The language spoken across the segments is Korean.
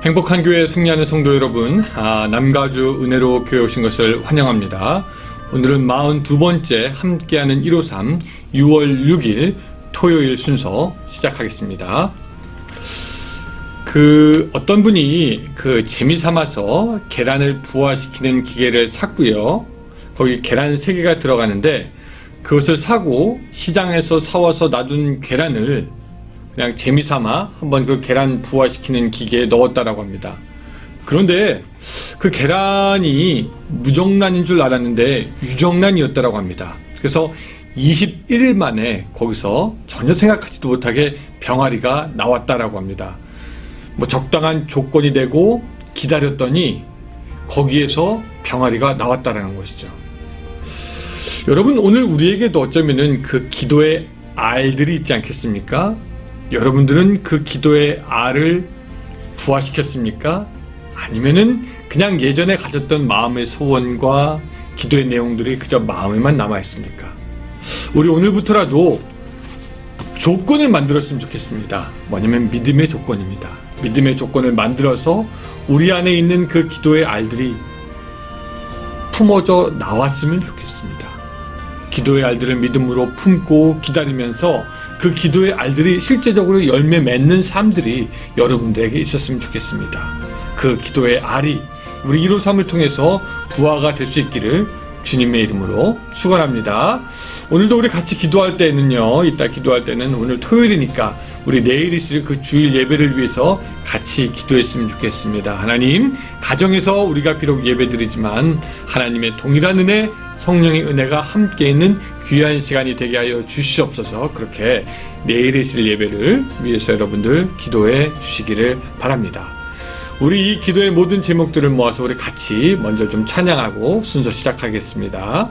행복한 교회 승리하는 성도 여러분, 남가주 은혜로 교회 오신 것을 환영합니다. 오늘은 42번째 함께하는 153 6월 6일 토요일 순서 시작하겠습니다. 어떤 분이 재미삼아서 계란을 부화시키는 기계를 샀고요. 거기 계란 3개가 들어가는데 그것을 사고 시장에서 사와서 놔둔 계란을 그냥 재미삼아 한번 그 계란 부화시키는 기계에 넣었다라고 합니다. 그런데 그 계란이 무정란인 줄 알았는데 유정란이었다라고 합니다. 그래서 21일 만에 거기서 전혀 생각하지도 못하게 병아리가 나왔다라고 합니다. 적당한 조건이 되고 기다렸더니 거기에서 병아리가 나왔다라는 것이죠. 여러분, 오늘 우리에게도 어쩌면은 그 기도의 알들이 있지 않겠습니까? 여러분들은 그 기도의 알을 부화시켰습니까? 아니면은 그냥 예전에 가졌던 마음의 소원과 기도의 내용들이 그저 마음에만 남아있습니까? 우리 오늘부터라도 조건을 만들었으면 좋겠습니다. 뭐냐면 믿음의 조건입니다. 믿음의 조건을 만들어서 우리 안에 있는 그 기도의 알들이 품어져 나왔으면 좋겠습니다. 기도의 알들을 믿음으로 품고 기다리면서 그 기도의 알들이 실제적으로 열매 맺는 삶들이 여러분들에게 있었으면 좋겠습니다. 그 기도의 알이 우리 153을 통해서 부화가 될 수 있기를 주님의 이름으로 축원합니다. 오늘도 우리 같이 기도할 때는요, 이따 기도할 때는 오늘 토요일이니까 우리 내일 있을 그 주일 예배를 위해서 같이 기도했으면 좋겠습니다. 하나님, 가정에서 우리가 비록 예배드리지만 하나님의 동일한 은혜, 성령의 은혜가 함께 있는 귀한 시간이 되게 하여 주시옵소서. 그렇게 내일 있을 예배를 위해서 여러분들 기도해 주시기를 바랍니다. 우리 이 기도의 모든 제목들을 모아서 우리 같이 먼저 좀 찬양하고 순서 시작하겠습니다.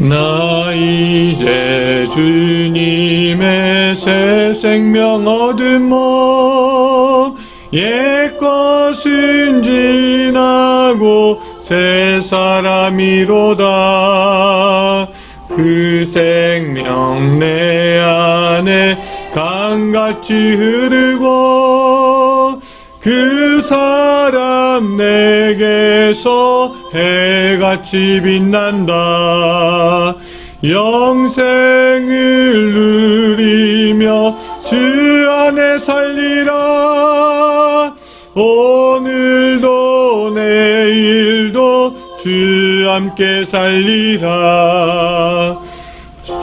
나 이제 주님의 새 생명 얻은 몸, 옛것은 지나고 새 사람이로다. 그 생명 내 안에 강같이 흐르고 그 사람 내게서 해같이 빛난다. 영생을 누리며 주 안에 살리라. 오늘도 내일도 주 함께 살리라.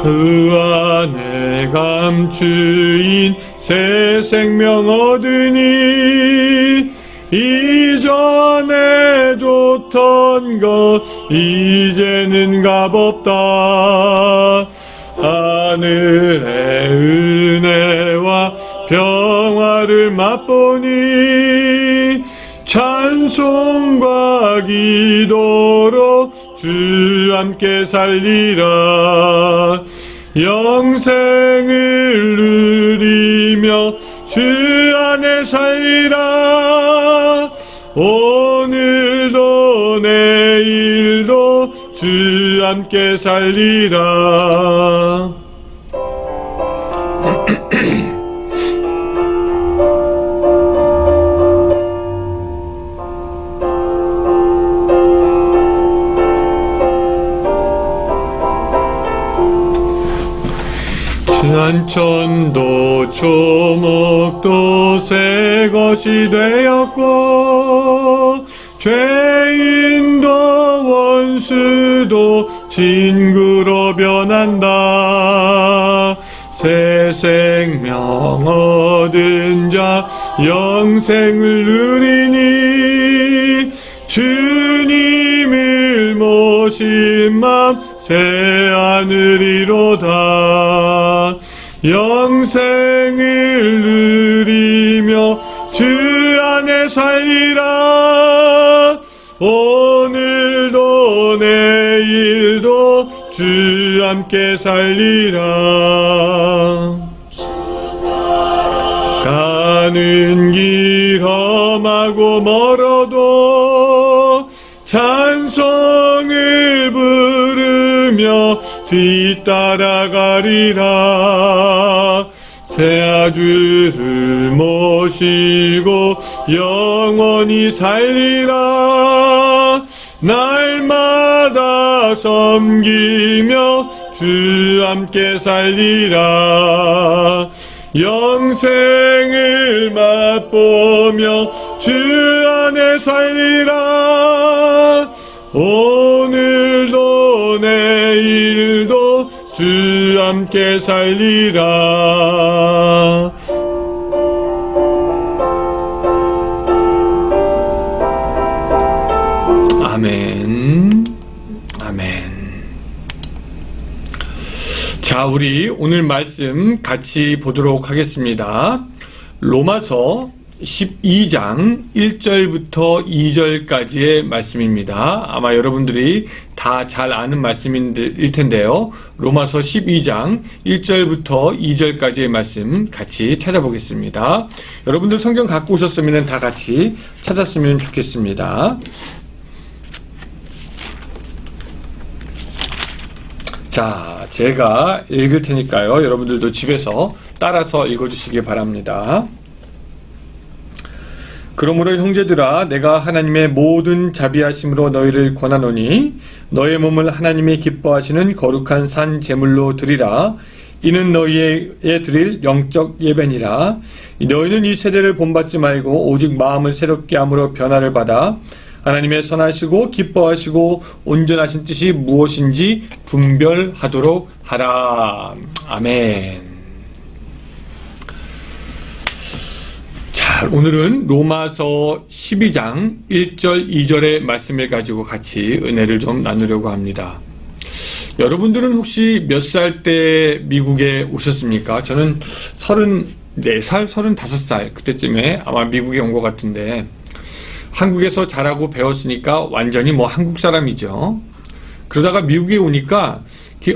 그 안에 감추인 새 생명 얻으니 이전에 좋던 것 이제는 값없다. 하늘의 은혜와 평화를 맛보니 찬송과 기도로 주 함께 살리라. 영생을 누리며 주 안에 살리라. 오늘도 내일도 주 함께 살리라. 산천도 초목도 새 것이 되었고 죄인도 원수도 친구로 변한다. 새 생명 얻은 자 영생을 누리니 주님을 모신 맘 새 하늘이로다. 영생을 누리며 주 안에 살리라. 오늘도 내 내일도 주 함께 살리라. 가는 길 험하고 멀어도 찬송을 부르며 뒤따라가리라. 새아주를 모시고 영원히 살리라. 날마다 섬기며 주 함께 살리라. 영생을 맛보며 주 안에 살리라. 오늘도 내일도 주 함께 살리라. 아멘. 아멘. 자, 우리 오늘 말씀 같이 보도록 하겠습니다. 로마서 12장 1절부터 2절까지의 말씀입니다. 아마 여러분들이 다 잘 아는 말씀일 텐데요. 로마서 12장 1절부터 2절까지의 말씀 같이 찾아보겠습니다. 여러분들 성경 갖고 오셨으면 다 같이 찾았으면 좋겠습니다. 자, 제가 읽을 테니까요. 여러분들도 집에서 따라서 읽어주시기 바랍니다. 그러므로 형제들아, 내가 하나님의 모든 자비하심으로 너희를 권하노니 너의 몸을 하나님이 기뻐하시는 거룩한 산 제물로 드리라. 이는 너희에게 드릴 영적 예배니라. 너희는 이 세대를 본받지 말고 오직 마음을 새롭게 함으로 변화를 받아 하나님의 선하시고 기뻐하시고 온전하신 뜻이 무엇인지 분별하도록 하라. 아멘. 자, 오늘은 로마서 12장 1절 2절의 말씀을 가지고 같이 은혜를 좀 나누려고 합니다. 여러분들은 혹시 몇 살 때 미국에 오셨습니까? 저는 34살, 35살 그때쯤에 아마 미국에 온 것 같은데, 한국에서 자라고 배웠으니까 완전히 뭐 한국 사람이죠. 그러다가 미국에 오니까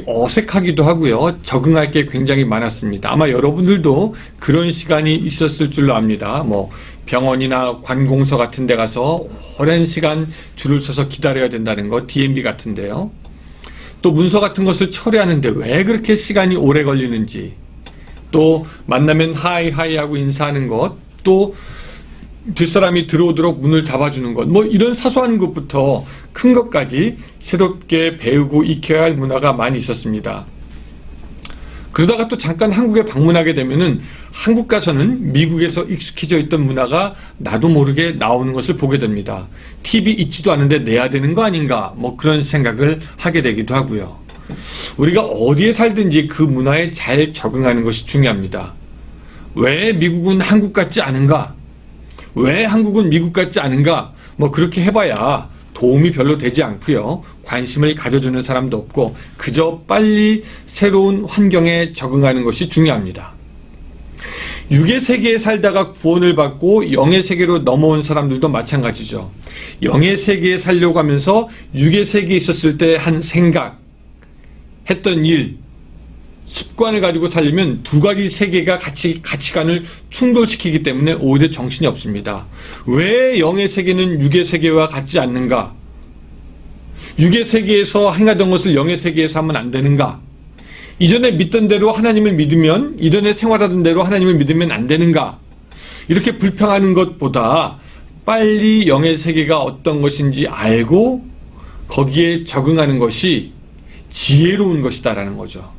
어색하기도 하고요. 적응할 게 굉장히 많았습니다. 아마 여러분들도 그런 시간이 있었을 줄로 압니다. 뭐 병원이나 관공서 같은 데 가서 오랜 시간 줄을 서서 기다려야 된다는 거, DMB 같은데요. 또 문서 같은 것을 처리하는데 왜 그렇게 시간이 오래 걸리는지, 또 만나면 하이 하고 인사하는 것, 또 뒷사람이 들어오도록 문을 잡아주는 것, 뭐 이런 사소한 것부터 큰 것까지 새롭게 배우고 익혀야 할 문화가 많이 있었습니다. 그러다가 또 잠깐 한국에 방문하게 되면은 한국 가서는 미국에서 익숙해져 있던 문화가 나도 모르게 나오는 것을 보게 됩니다. TV 있지도 않은데 내야 되는 거 아닌가, 뭐 그런 생각을 하게 되기도 하고요. 우리가 어디에 살든지 그 문화에 잘 적응하는 것이 중요합니다. 왜 미국은 한국 같지 않은가? 왜 한국은 미국 같지 않은가? 뭐 그렇게 해봐야 도움이 별로 되지 않고요. 관심을 가져주는 사람도 없고 그저 빨리 새로운 환경에 적응하는 것이 중요합니다. 육의 세계에 살다가 구원을 받고 영의 세계로 넘어온 사람들도 마찬가지죠. 영의 세계에 살려고 하면서 육의 세계에 있었을 때 한 생각, 했던 일, 습관을 가지고 살려면 두 가지 세계가 가치관을 충돌시키기 때문에 오히려 정신이 없습니다. 왜 영의 세계는 육의 세계와 같지 않는가? 육의 세계에서 행하던 것을 영의 세계에서 하면 안 되는가? 이전에 믿던 대로 하나님을 믿으면, 이전에 생활하던 대로 하나님을 믿으면 안 되는가? 이렇게 불평하는 것보다 빨리 영의 세계가 어떤 것인지 알고 거기에 적응하는 것이 지혜로운 것이다라는 거죠.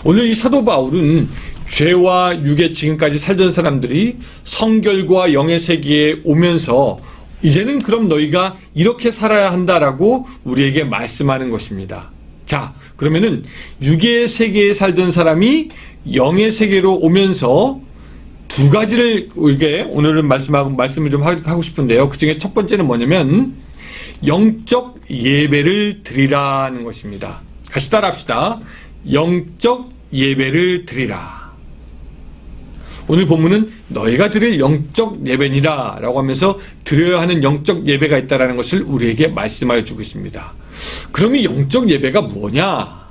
오늘 이 사도 바울은 죄와 육에 지금까지 살던 사람들이 성결과 영의 세계에 오면서 이제는 그럼 너희가 이렇게 살아야 한다라고 우리에게 말씀하는 것입니다. 자, 그러면은 육의 세계에 살던 사람이 영의 세계로 오면서 두 가지를 우리에게 오늘은 말씀을 좀 하고 싶은데요. 그 중에 첫 번째는 뭐냐면 영적 예배를 드리라는 것입니다. 같이 따라합시다. 영적 예배를 드리라. 오늘 본문은 너희가 드릴 영적 예배니라 라고 하면서 드려야 하는 영적 예배가 있다는 것을 우리에게 말씀하여 주고 있습니다. 그럼 이 영적 예배가 뭐냐?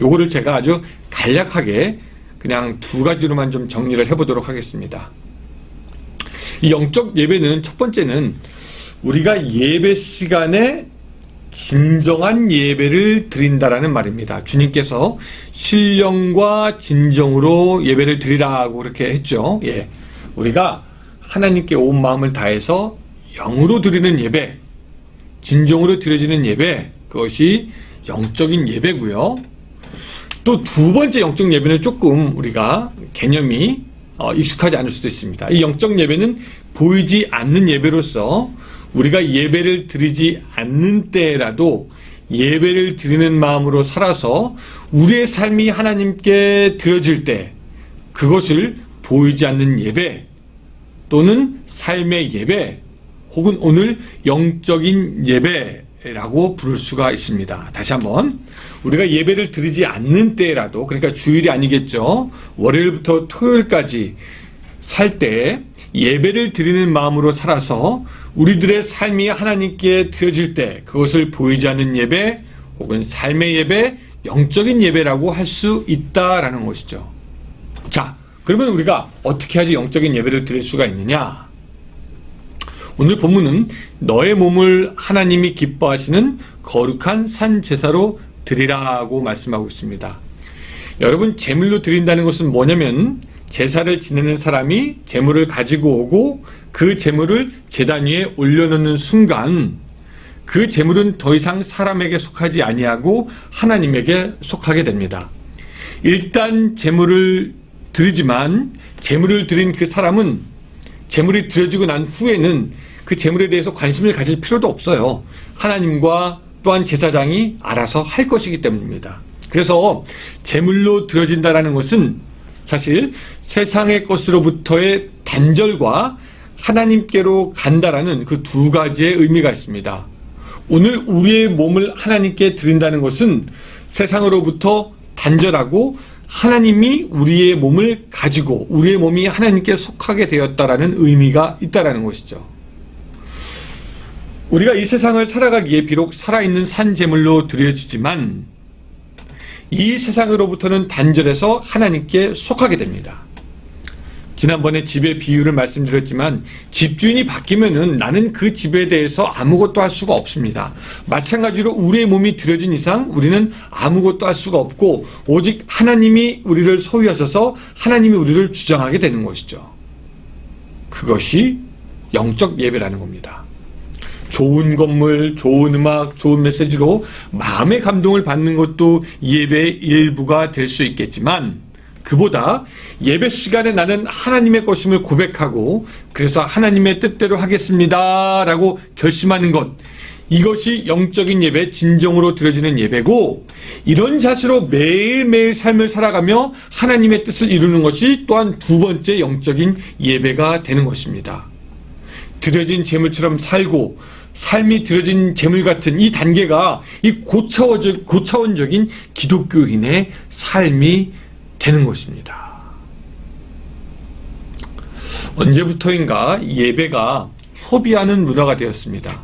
요거를 제가 아주 간략하게 그냥 두 가지로만 좀 정리를 해보도록 하겠습니다. 이 영적 예배는 첫 번째는 우리가 예배 시간에 진정한 예배를 드린다라는 말입니다. 주님께서 신령과 진정으로 예배를 드리라고 그렇게 했죠. 예. 우리가 하나님께 온 마음을 다해서 영으로 드리는 예배, 진정으로 드려지는 예배, 그것이 영적인 예배고요. 또 두 번째 영적 예배는 조금 우리가 개념이 익숙하지 않을 수도 있습니다. 이 영적 예배는 보이지 않는 예배로서 우리가 예배를 드리지 않는 때라도 예배를 드리는 마음으로 살아서 우리의 삶이 하나님께 드려질 때 그것을 보이지 않는 예배 또는 삶의 예배 혹은 오늘 영적인 예배라고 부를 수가 있습니다. 다시 한번 우리가 예배를 드리지 않는 때라도 그러니까 주일이 아니겠죠. 월요일부터 토요일까지 살 때 예배를 드리는 마음으로 살아서 우리들의 삶이 하나님께 드려질 때 그것을 보이지 않는 예배 혹은 삶의 예배, 영적인 예배라고 할 수 있다라는 것이죠. 자, 그러면 우리가 어떻게 하지 영적인 예배를 드릴 수가 있느냐? 오늘 본문은 너의 몸을 하나님이 기뻐하시는 거룩한 산 제사로 드리라고 말씀하고 있습니다. 여러분, 제물로 드린다는 것은 뭐냐면 제사를 지내는 사람이 제물을 가지고 오고 그 제물을 제단 위에 올려놓는 순간 그 제물은 더 이상 사람에게 속하지 아니하고 하나님에게 속하게 됩니다. 일단 제물을 드리지만 제물을 드린 그 사람은 제물이 드려지고 난 후에는 그 제물에 대해서 관심을 가질 필요도 없어요. 하나님과 또한 제사장이 알아서 할 것이기 때문입니다. 그래서 제물로 드려진다는 것은 사실 세상의 것으로부터의 단절과 하나님께로 간다라는 그 두 가지의 의미가 있습니다. 오늘 우리의 몸을 하나님께 드린다는 것은 세상으로부터 단절하고 하나님이 우리의 몸을 가지고 우리의 몸이 하나님께 속하게 되었다라는 의미가 있다라는 것이죠. 우리가 이 세상을 살아가기에 비록 살아있는 산 제물로 드려지지만 이 세상으로부터는 단절해서 하나님께 속하게 됩니다. 지난번에 집의 비유를 말씀드렸지만 집주인이 바뀌면은 나는 그 집에 대해서 아무것도 할 수가 없습니다. 마찬가지로 우리의 몸이 드려진 이상 우리는 아무것도 할 수가 없고 오직 하나님이 우리를 소유하셔서 하나님이 우리를 주장하게 되는 것이죠. 그것이 영적 예배라는 겁니다. 좋은 건물, 좋은 음악, 좋은 메시지로 마음의 감동을 받는 것도 예배의 일부가 될 수 있겠지만 그보다 예배 시간에 나는 하나님의 것임을 고백하고 그래서 하나님의 뜻대로 하겠습니다 라고 결심하는 것, 이것이 영적인 예배, 진정으로 드려지는 예배고 이런 자세로 매일매일 삶을 살아가며 하나님의 뜻을 이루는 것이 또한 두 번째 영적인 예배가 되는 것입니다. 드려진 제물처럼 살고 삶이 드려진 제물 같은 이 단계가 이 고차원적인 기독교인의 삶이 되는 것입니다. 언제부터인가 예배가 소비하는 문화가 되었습니다.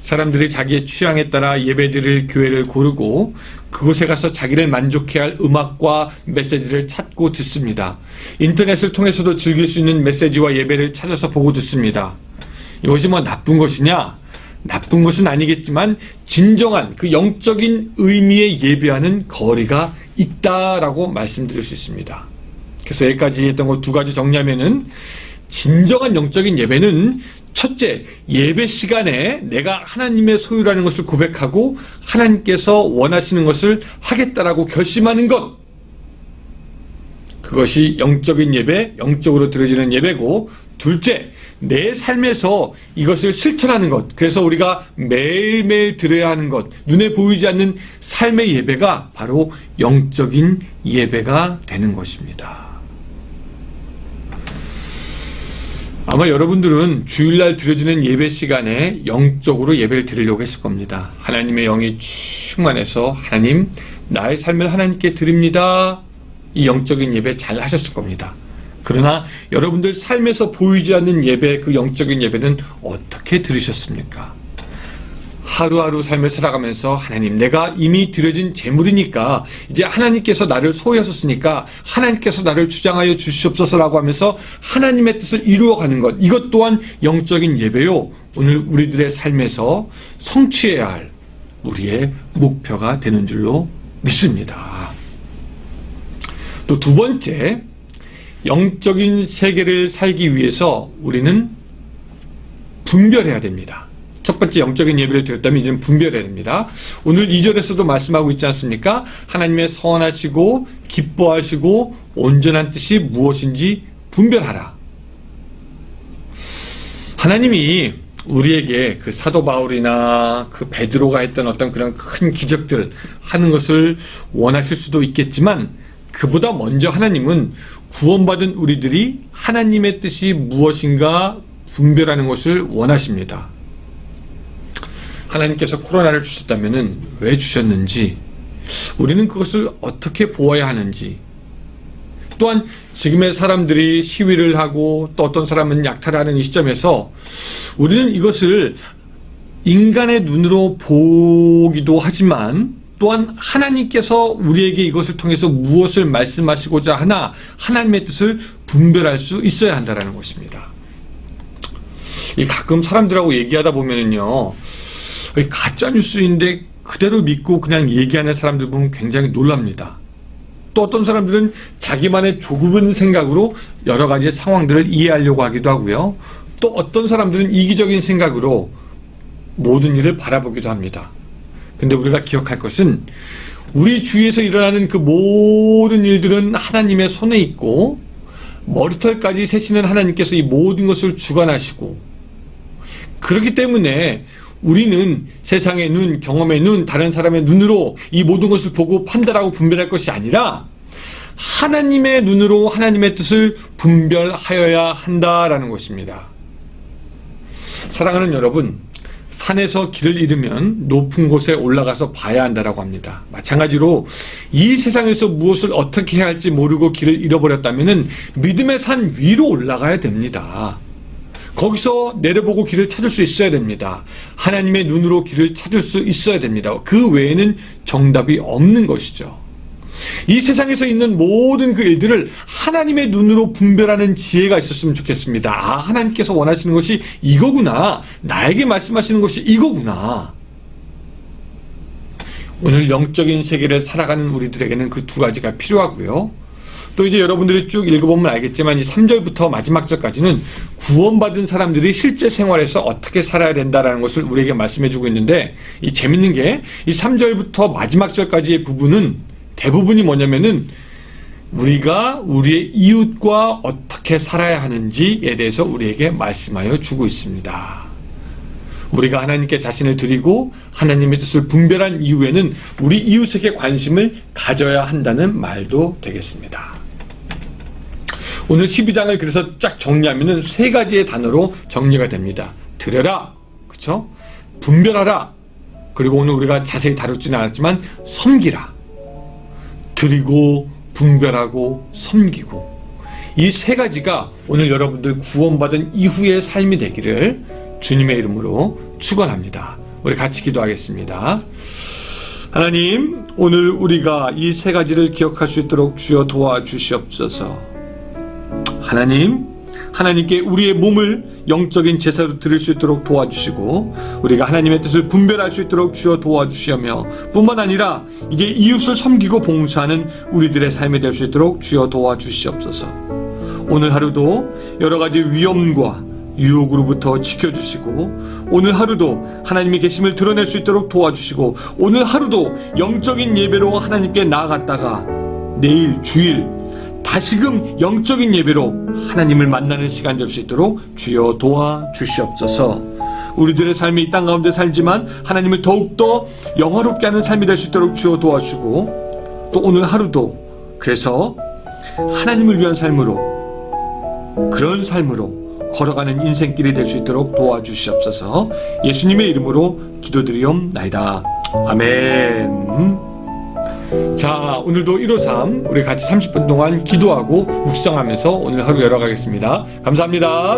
사람들이 자기의 취향에 따라 예배드릴 교회를 고르고 그곳에 가서 자기를 만족해야 할 음악과 메시지를 찾고 듣습니다. 인터넷을 통해서도 즐길 수 있는 메시지와 예배를 찾아서 보고 듣습니다. 이것이 뭐 나쁜 것이냐? 나쁜 것은 아니겠지만 진정한 그 영적인 의미의 예배와는 거리가 있다라고 말씀드릴 수 있습니다. 그래서 여기까지 했던 거 두 가지 정리하면은 진정한 영적인 예배는 첫째, 예배 시간에 내가 하나님의 소유라는 것을 고백하고 하나님께서 원하시는 것을 하겠다라고 결심하는 것, 그것이 영적인 예배, 영적으로 드려지는 예배고, 둘째, 내 삶에서 이것을 실천하는 것, 그래서 우리가 매일매일 드려야 하는 것, 눈에 보이지 않는 삶의 예배가 바로 영적인 예배가 되는 것입니다. 아마 여러분들은 주일날 드려지는 예배 시간에 영적으로 예배를 드리려고 했을 겁니다. 하나님의 영이 충만해서 하나님, 나의 삶을 하나님께 드립니다. 이 영적인 예배 잘 하셨을 겁니다. 그러나 여러분들 삶에서 보이지 않는 예배, 그 영적인 예배는 어떻게 들으셨습니까? 하루하루 삶을 살아가면서 하나님, 내가 이미 드려진 재물이니까 이제 하나님께서 나를 소유하셨으니까 하나님께서 나를 주장하여 주시옵소서라고 하면서 하나님의 뜻을 이루어가는 것, 이것 또한 영적인 예배요, 오늘 우리들의 삶에서 성취해야 할 우리의 목표가 되는 줄로 믿습니다. 또 두 번째, 영적인 세계를 살기 위해서 우리는 분별해야 됩니다. 첫 번째 영적인 예배를 드렸다면 이제는 분별해야 됩니다. 오늘 2절에서도 말씀하고 있지 않습니까? 하나님의 선하시고 기뻐하시고 온전한 뜻이 무엇인지 분별하라. 하나님이 우리에게 그 사도 바울이나 그 베드로가 했던 어떤 그런 큰 기적들 하는 것을 원하실 수도 있겠지만, 그보다 먼저 하나님은 구원받은 우리들이 하나님의 뜻이 무엇인가 분별하는 것을 원하십니다. 하나님께서 코로나를 주셨다면 왜 주셨는지, 우리는 그것을 어떻게 보아야 하는지, 또한 지금의 사람들이 시위를 하고 또 어떤 사람은 약탈하는 이 시점에서 우리는 이것을 인간의 눈으로 보기도 하지만 또한 하나님께서 우리에게 이것을 통해서 무엇을 말씀하시고자 하나 하나님의 뜻을 분별할 수 있어야 한다는 것입니다. 가끔 사람들하고 얘기하다 보면은요, 가짜 뉴스인데 그대로 믿고 그냥 얘기하는 사람들 보면 굉장히 놀랍니다. 또 어떤 사람들은 자기만의 조급은 생각으로 여러 가지 상황들을 이해하려고 하기도 하고요. 또 어떤 사람들은 이기적인 생각으로 모든 일을 바라보기도 합니다. 근데 우리가 기억할 것은 우리 주위에서 일어나는 그 모든 일들은 하나님의 손에 있고 머리털까지 세시는 하나님께서 이 모든 것을 주관하시고, 그렇기 때문에 우리는 세상의 눈, 경험의 눈, 다른 사람의 눈으로 이 모든 것을 보고 판단하고 분별할 것이 아니라 하나님의 눈으로 하나님의 뜻을 분별하여야 한다라는 것입니다. 사랑하는 여러분, 산에서 길을 잃으면 높은 곳에 올라가서 봐야 한다라고 합니다. 마찬가지로 이 세상에서 무엇을 어떻게 해야 할지 모르고 길을 잃어버렸다면 믿음의 산 위로 올라가야 됩니다. 거기서 내려보고 길을 찾을 수 있어야 됩니다. 하나님의 눈으로 길을 찾을 수 있어야 됩니다. 그 외에는 정답이 없는 것이죠. 이 세상에서 있는 모든 그 일들을 하나님의 눈으로 분별하는 지혜가 있었으면 좋겠습니다. 아, 하나님께서 원하시는 것이 이거구나. 나에게 말씀하시는 것이 이거구나. 오늘 영적인 세계를 살아가는 우리들에게는 그 두 가지가 필요하고요. 또 이제 여러분들이 쭉 읽어보면 알겠지만 이 3절부터 마지막 절까지는 구원받은 사람들이 실제 생활에서 어떻게 살아야 된다는 것을 우리에게 말씀해주고 있는데, 이 재밌는 게 이 3절부터 마지막 절까지의 부분은 대부분이 뭐냐면은 우리가 우리의 이웃과 어떻게 살아야 하는지에 대해서 우리에게 말씀하여 주고 있습니다. 우리가 하나님께 자신을 드리고 하나님의 뜻을 분별한 이후에는 우리 이웃에게 관심을 가져야 한다는 말도 되겠습니다. 오늘 12장을 그래서 쫙 정리하면은 세 가지의 단어로 정리가 됩니다. 드려라, 그쵸? 분별하라, 그리고 오늘 우리가 자세히 다루지는 않았지만 섬기라. 드리고 분별하고 섬기고, 이 세 가지가 오늘 여러분들 구원받은 이후의 삶이 되기를 주님의 이름으로 축원합니다. 우리 같이 기도하겠습니다. 하나님, 오늘 우리가 이 세 가지를 기억할 수 있도록 주여 도와주시옵소서. 하나님, 하나님께 우리의 몸을 영적인 제사로 드릴 수 있도록 도와주시고, 우리가 하나님의 뜻을 분별할 수 있도록 주여 도와주시며, 뿐만 아니라 이제 이웃을 섬기고 봉사하는 우리들의 삶이 될 수 있도록 주여 도와주시옵소서. 오늘 하루도 여러 가지 위험과 유혹으로부터 지켜주시고, 오늘 하루도 하나님의 계심을 드러낼 수 있도록 도와주시고, 오늘 하루도 영적인 예배로 하나님께 나아갔다가 내일 주일 다시금 영적인 예배로 하나님을 만나는 시간 될 수 있도록 주여 도와주시옵소서. 우리들의 삶이 이 땅 가운데 살지만 하나님을 더욱더 영화롭게 하는 삶이 될 수 있도록 주여 도와주시고, 또 오늘 하루도 그래서 하나님을 위한 삶으로, 그런 삶으로 걸어가는 인생길이 될 수 있도록 도와주시옵소서. 예수님의 이름으로 기도드리옵나이다. 아멘. 자, 오늘도 153 우리 같이 30분 동안 기도하고 묵상하면서 오늘 하루 열어가겠습니다. 감사합니다.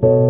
주